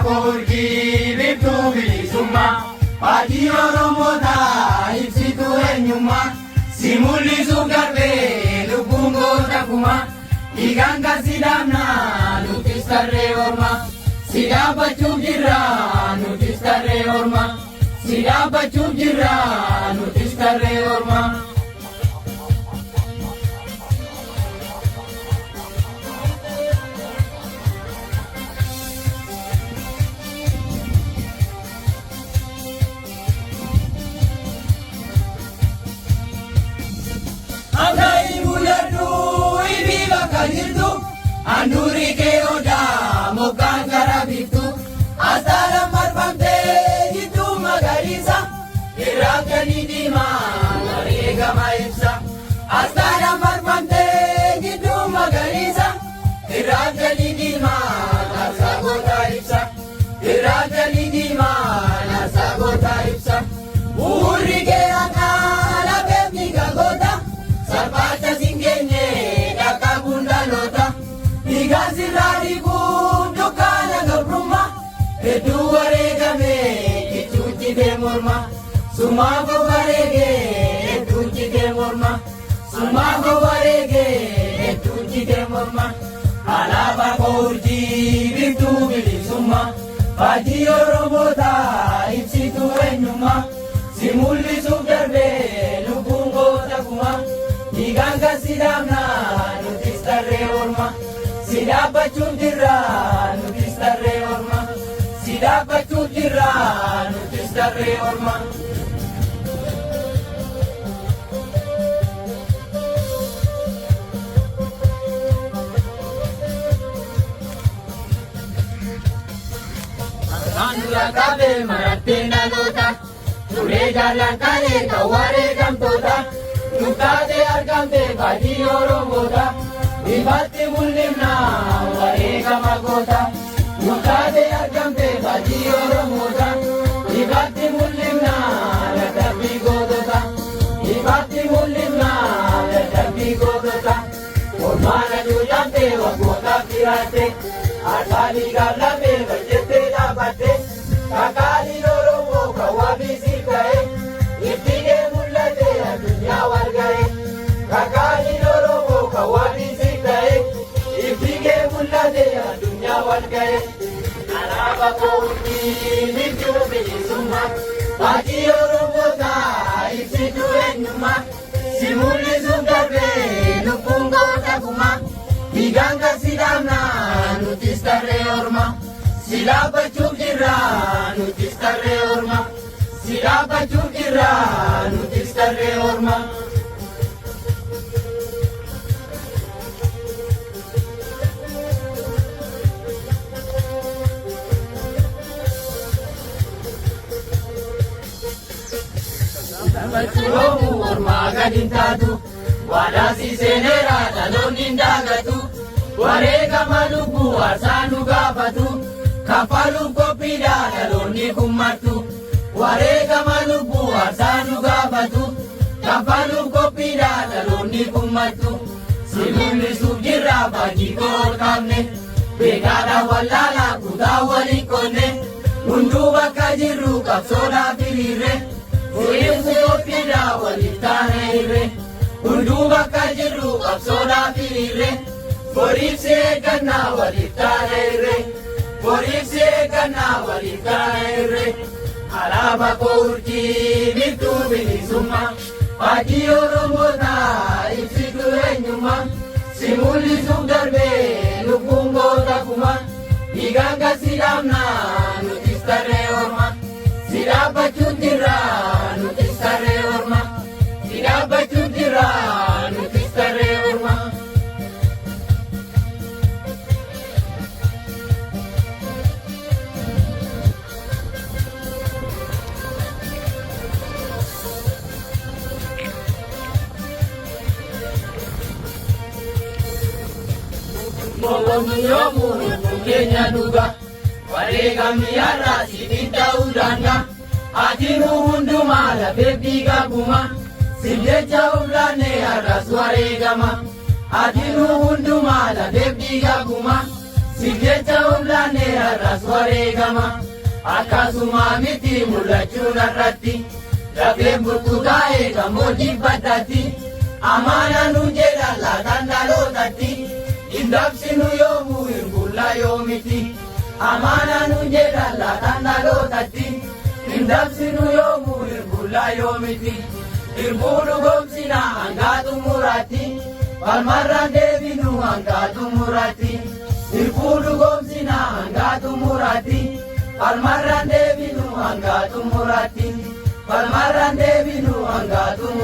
Korgi biftu bilisummaa Faajii Oromootaa ibsituu eenyummaa si mul'isuuf darbee lubbuun goota kumaa dhiigaan kan si dhaabnaa nutis tarree ormaa si dhaabbachuuf jirra nutis tarree ormaa si dhaabbachuuf jirra nutis tarree ormaa. Anduri ke oda mokan karabiftu asara marpamte jitu magarisa irakani dima marega maipsa asara marpamte jitu magarisa irakani dima nasagota ipsa irakani dima nasagota ipsa uri ke akala bebni gagota sarpata singenye dakabunda lota Gazi rari dukana gabruma Edu waregame Kichuchi de morma Sumago warege Etuchi de morma Sumago warege Etuchi de morma Alaba korji Biftu bilisumma Faji Oromota Ibsitu enyuma Simuli subdarbe Lubungo takuma Diganga sidamna Nutis tarre orma Sidabachuuf jirra nutis tarree ormaa Sidabachuuf jirra nutis tarree ormaa. Mandura kabe marattee dhaloota turee jaallan kalee kan wareegamtoota nuttaatee argamte faajii Oromoota. Ibatti mul'ifna wareegama goota nuttaatee argamte faajii Oromoota Ibatti mul'ifna dadhabbii gootota Ibatti mul'ifna dadhabbii gootota Ormaana juulamte waggootaaf jiraatte Harkaalii gaaflatte hojjettee dhaabbatte Kakaalii Oromoo kan waabisiif ta'e Ittigee mul'ate addunyaa wal ga'e Kakaalii Oromoo kan waabisiif Iftige mul'ate addunyaa wal ga'e alaaba koortii biftu bilisummaa faajii Oromootaa ibsitu eenyummaa si mul'isuuf darbee lubbuun goota kumaa dhiigaan kan si dhaabnaa nutis tarree ormaa si dhaabbachuuf jirra nutis tarree ormaa si dhaabbachuuf jirra nutis tarree ormaa. Romu ormaa gadin taatu waadaasi seeneera dhaloonni daagatu wareegama lubbuu aarsaa nu gaafatu kaffaluuf qophiidha dhaloonni kummattu wareegama lubbuu aarsaa nu gaafatu kaffaluuf qophiidha dhaloonni kummattu si mul'isuuf jirra faajii kool qabne beekaadha wallaalaa kutaa waliin qonne hunduu bakka jirru qabsoodhaaf hiriirre Furiinsi ofiidha waliif taane irre hunduu bakka jirru qabsoodhaaf hiriirre Furiinsi eeggannaa waliif taane irre Furiinsi eeggannaa waliif taane irre alaaba koortii biftu bilisummaa faajii Oromootaa ibsitu eenyummaa si mul'isuuf darbee lubbuun goota kumaa dhiigaan kan si dhaabnaa nutis tarree ormaa si dhaabbachuuf jirra nutis tarree ormaa si dhaabbachuuf jirra nutis tarree ormaa. Mo'oomni yoomuu keenya dhuga wareegamni har'a siif ta'uu danda'a. Atinuu hundumaa lafee dhiigaa guma siif jecha uflaanee har'as wareegama. Atinuu hundumaa lafee dhiigaa guma Sijecha umlaane har'as wareegama akkasuma miti mul'achuun har'atti lafeen burkutaa'e gammoojjii baddaatti amaana nu jedha laataan dhalootatti indabsinu yoomuu hirbulla yoomiti amaana nu jedha laataan dhalootatti indabsinu yoomuu hirbulla yoomiti hirbuu dhugoomsina hanga xumuraatti falmarraan deebinu hanga xumuraatti hirbuu dhugoomsina hanga xumuraatti falmarraan deebinu hanga xumuraatti falmarraan deebinu hanga xumuraatti.